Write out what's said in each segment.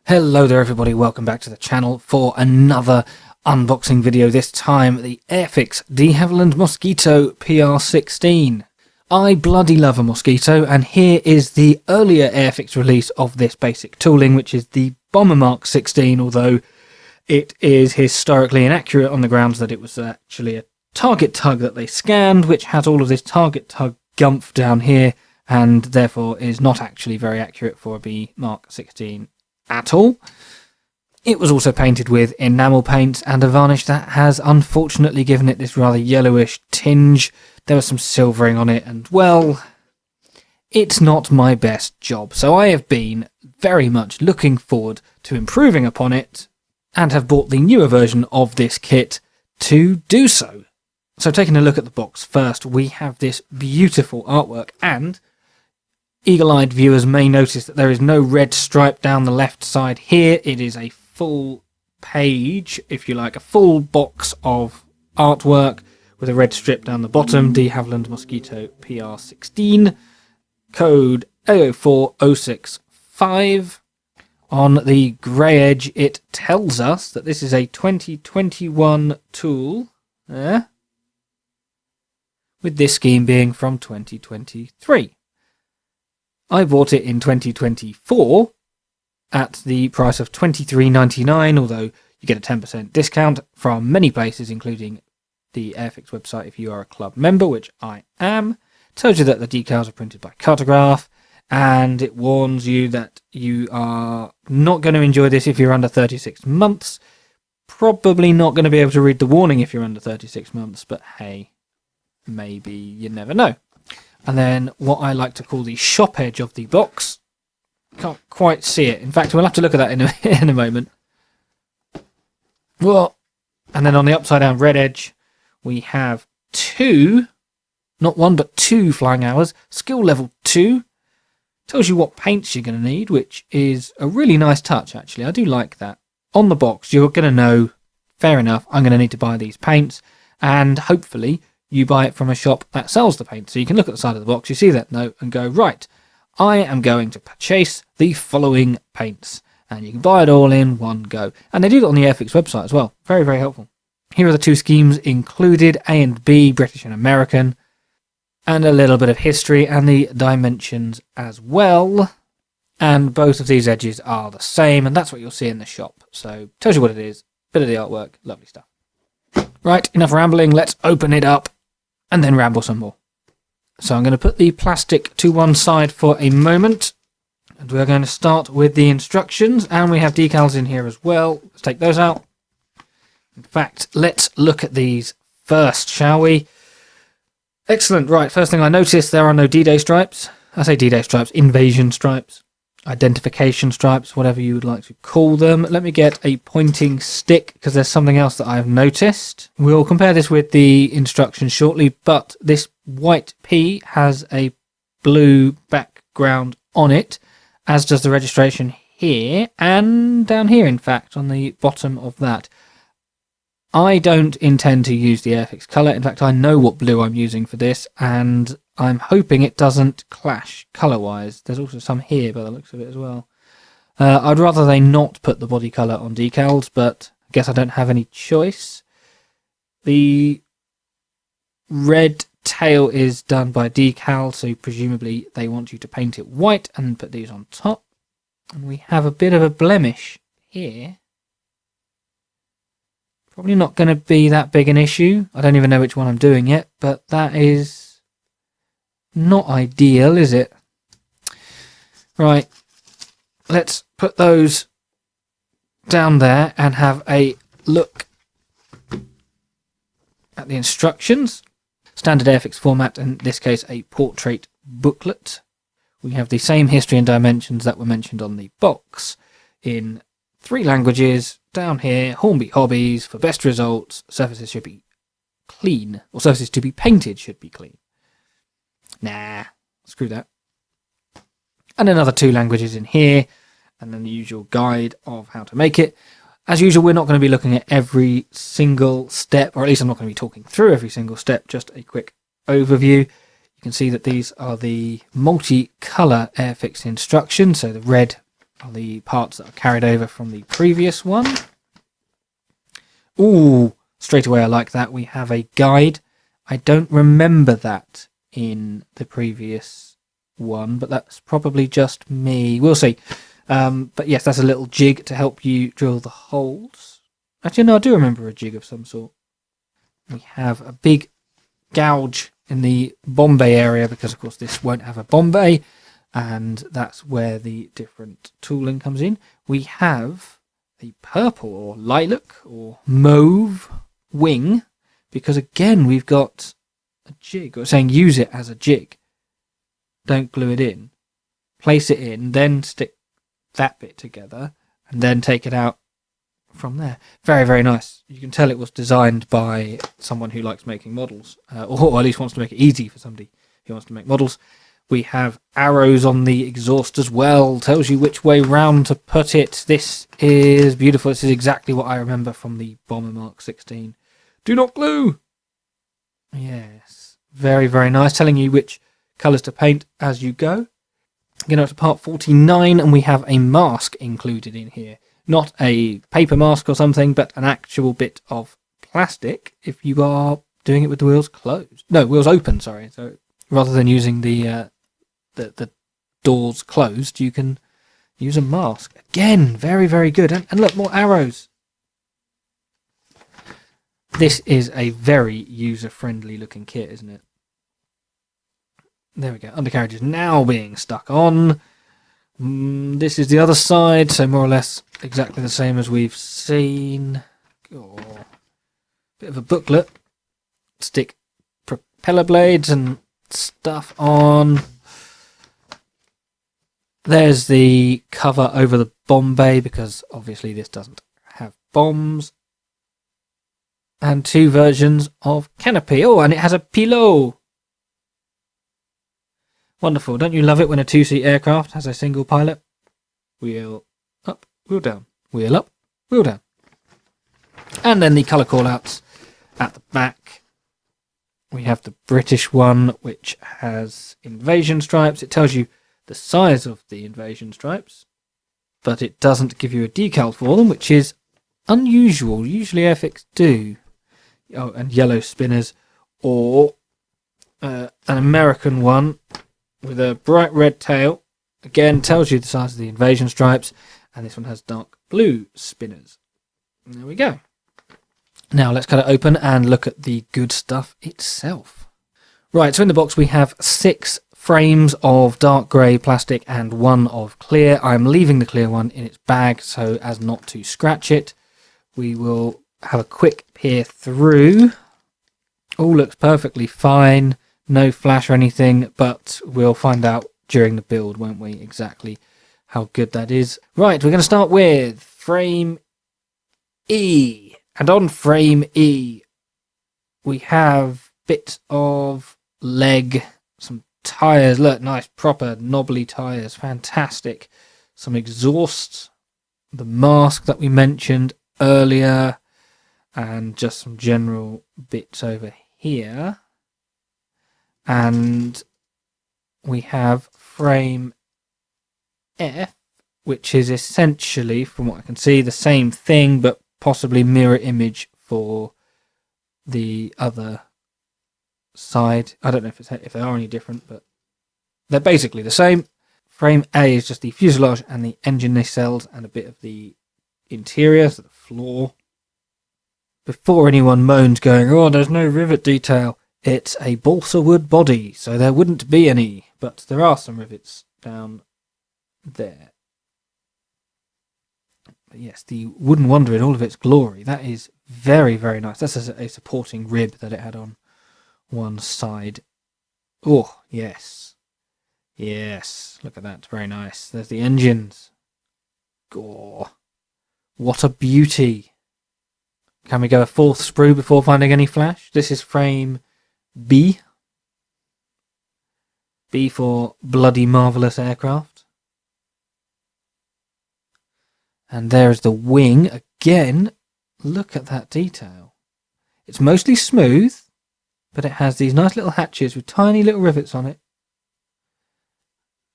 Hello there everybody, welcome back to the channel for another unboxing video, this time the Airfix de Havilland Mosquito PR.16. I bloody love a mosquito, and here is the earlier Airfix release of this basic tooling, which is the Bomber Mark 16, although it is historically inaccurate on the grounds that it was actually a target tug that they scanned, which has all of this target tug gumph down here, and therefore is not actually very accurate for a B Mark 16 at all. It was also painted with enamel paints and a varnish that has unfortunately given it this rather yellowish tinge. There was some silvering on it, and well, it's not my best job, so I have been very much looking forward to improving upon it and have bought the newer version of this kit to do so. So taking a look at the box first, we have this beautiful artwork, and eagle-eyed viewers may notice that there is no red stripe down the left side here. It is a full page, if you like, a full box of artwork with a red strip down the bottom, de Havilland Mosquito PR.16, code A04065. On the grey edge it tells us that this is a 2021 tool, with this scheme being from 2023. I bought it in 2024 at the price of $23.99, although you get a 10% discount from many places, including the Airfix website if you are a club member, which I am. It tells you that the decals are printed by Cartograph, and it warns you that you are not going to enjoy this if you're under 36 months. Probably not going to be able to read the warning if you're under 36 months, but hey, maybe, you never know. And then what I like to call the shop edge of the box. Can't quite see it. In fact, we'll have to look at that in a moment. Well, and then on the upside down red edge, we have two, not one, but two flying hours. Skill level 2. Tells you what paints you're going to need, which is a really nice touch, actually. I do like that. On the box, you're going to know, fair enough, I'm going to need to buy these paints, and hopefully you buy it from a shop that sells the paint. So you can look at the side of the box, you see that note, and go, right, I am going to purchase the following paints. And you can buy it all in one go. And they do that on the Airfix website as well. Very, very helpful. Here are the two schemes included, A and B, British and American, and a little bit of history and the dimensions as well. And both of these edges are the same, and that's what you'll see in the shop. So tells you what it is, bit of the artwork, lovely stuff. Right, enough rambling, let's open it up and then ramble some more. So I'm going to put the plastic to one side for a moment, and we're going to start with the instructions, and we have decals in here as well. Let's take those out. In fact, let's look at these first, shall we? Excellent. Right, first thing I noticed, there are no D-Day stripes. I say D-Day stripes, invasion stripes, identification stripes, whatever you would like to call them. Let me get a pointing stick, because there's something else that I've noticed. We'll compare this with the instructions shortly, but this white P has a blue background on it, as does the registration here, and down here, in fact, on the bottom of that. I don't intend to use the Airfix colour. In fact, I know what blue I'm using for this, and I'm hoping it doesn't clash colour-wise. There's also some here by the looks of it as well. I'd rather they not put the body colour on decals, but I guess I don't have any choice. The red tail is done by decal, so presumably they want you to paint it white and put these on top. And we have a bit of a blemish here. Probably not going to be that big an issue. I don't even know which one I'm doing yet, but that is not ideal, is it? Right, let's put those down there and have a look at the instructions. Standard Airfix format, in this case a portrait booklet. We have the same history and dimensions that were mentioned on the box in 3 languages. Down here, Hornby Hobbies, for best results, surfaces should be clean, or surfaces to be painted should be clean. Nah, screw that. And another 2 languages in here, and then the usual guide of how to make it. As usual, we're not going to be looking at every single step, or at least I'm not going to be talking through every single step, just a quick overview. You can see that these are the multi-colour Airfix instructions, so the red are the parts that are carried over from the previous one. Ooh, straight away I like that. We have a guide. I don't remember that in the previous one, but that's probably just me. We'll see. But yes, that's a little jig to help you drill the holes. Actually, no, I do remember a jig of some sort. We have a big gouge in the bomb bay area because, of course, this won't have a bomb bay, and that's where the different tooling comes in. We have a purple or lilac or mauve wing because, again, we've got a jig. We're saying use it as a jig. Don't glue it in. Place it in, then stick that bit together, and then take it out from there. Very, very nice. You can tell it was designed by someone who likes making models, or at least wants to make it easy for somebody who wants to make models. We have arrows on the exhaust as well. Tells you which way round to put it. This is beautiful. This is exactly what I remember from the Bomber Mark 16. Do not glue! Yes. Very, very nice. Telling you which colours to paint as you go. Getting up to part 49, and we have a mask included in here. Not a paper mask or something, but an actual bit of plastic if you are doing it with the wheels closed. No, wheels open, sorry. So rather than using the doors closed, you can use a mask. Again, very, very good. And look, more arrows. This is a very user-friendly looking kit, isn't it? There we go. Undercarriage is now being stuck on. This is the other side, so more or less exactly the same as we've seen. Oh, bit of a booklet. Stick propeller blades and stuff on. There's the cover over the bomb bay, because obviously this doesn't have bombs. And two versions of canopy. Oh, and it has a pillow. Wonderful. Don't you love it when a two-seat aircraft has a single pilot? Wheel up, wheel down. Wheel up, wheel down. And then the colour call-outs at the back. We have the British one, which has invasion stripes. It tells you the size of the invasion stripes, but it doesn't give you a decal for them, which is unusual. Usually Airfix do. Oh, and yellow spinners, or an American one with a bright red tail. Again, tells you the size of the invasion stripes, and this one has dark blue spinners. There we go. Now let's cut it open and look at the good stuff itself. Right, so in the box we have 6 frames of dark grey plastic and 1 of clear. I'm leaving the clear one in its bag so as not to scratch it. We will have a quick peer through. All looks perfectly fine. No flash or anything, but we'll find out during the build, won't we, exactly how good that is. Right, we're going to start with frame E. And on frame E, we have bit of leg, some tyres. Look, nice, proper, knobbly tyres. Fantastic. Some exhaust, the mask that we mentioned earlier, and just some general bits over here. And we have frame F, which is essentially, from what I can see, the same thing, but possibly mirror image for the other side. I don't know if they are any different, but they're basically the same. Frame A is just the fuselage and the engine nacelles and a bit of the interior, so the floor. Before anyone moans going, oh, there's no rivet detail, it's a balsa wood body, so there wouldn't be any, but there are some rivets down there. But yes, the Wooden Wonder in all of its glory. That is very, very nice. That's a supporting rib that it had on one side. Oh, yes. Yes, look at that. Very nice. There's the engines. Gore. What a beauty. Can we go a 4th sprue before finding any flash? This is frame B. B for bloody marvellous aircraft. And there is the wing. Again, look at that detail. It's mostly smooth, but it has these nice little hatches with tiny little rivets on it.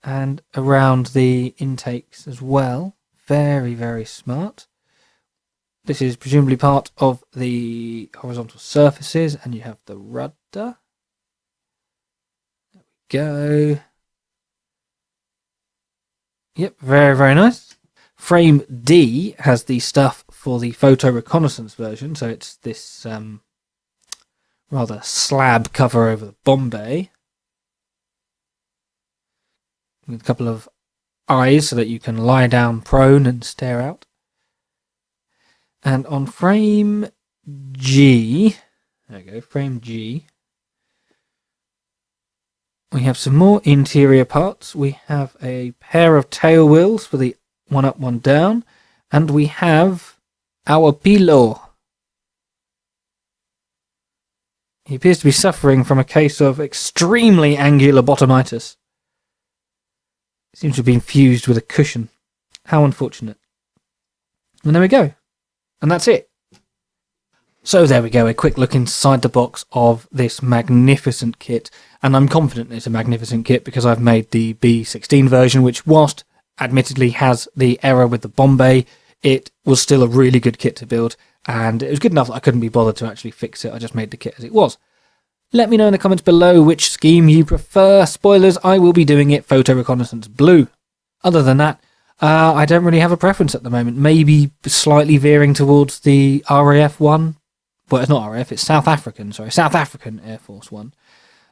and around the intakes as well. Very, very smart. This is presumably part of the horizontal surfaces, and you have the rudder. There we go. Yep, very, very nice. Frame D has the stuff for the photo reconnaissance version, so it's this rather slab cover over the bomb bay, with a couple of eyes so that you can lie down prone and stare out. And on frame G, there we go, frame G, we have some more interior parts. We have a pair of tail wheels for the one up, one down, and we have our pillow. He appears to be suffering from a case of extremely angular bottomitis. Seems to have been fused with a cushion. How unfortunate. And there we go. And that's it. So there we go, a quick look inside the box of this magnificent kit. And I'm confident it's a magnificent kit because I've made the B16 version, which whilst admittedly has the error with the bomb bay, it was still a really good kit to build. And it was good enough that I couldn't be bothered to actually fix it. I just made the kit as it was. Let me know in the comments below which scheme you prefer. Spoilers, I will be doing it photo reconnaissance blue. Other than that, I don't really have a preference at the moment. Maybe slightly veering towards the RAF one. Well, it's not RAF, it's South African, sorry. South African Air Force One.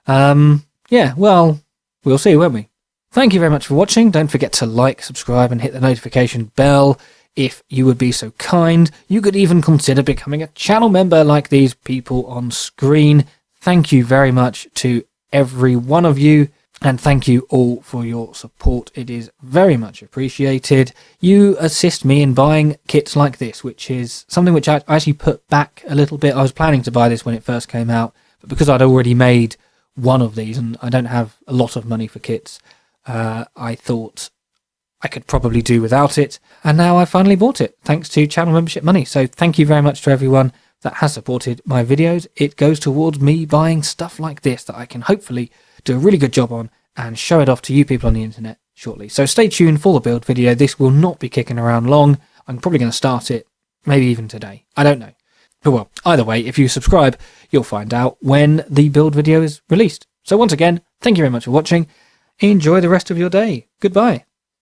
Yeah, well, we'll see, won't we? Thank you very much for watching. Don't forget to like, subscribe, and hit the notification bell. If you would be so kind, you could even consider becoming a channel member like these people on screen. Thank you very much to every one of you, and thank you all for your support. It is very much appreciated. You assist me in buying kits like this, which is something which I actually put back a little bit. I was planning to buy this when it first came out, but because I'd already made one of these and I don't have a lot of money for kits, I thought I could probably do without it, and now I finally bought it thanks to channel membership money. So thank you very much to everyone that has supported my videos. It goes towards me buying stuff like this that I can hopefully do a really good job on and show it off to you people on the internet shortly. So stay tuned for the build video. This will not be kicking around long. I'm probably going to start it maybe even today. I don't know. But well, either way, if you subscribe, you'll find out when the build video is released. So once again, thank you very much for watching. Enjoy the rest of your day. Goodbye.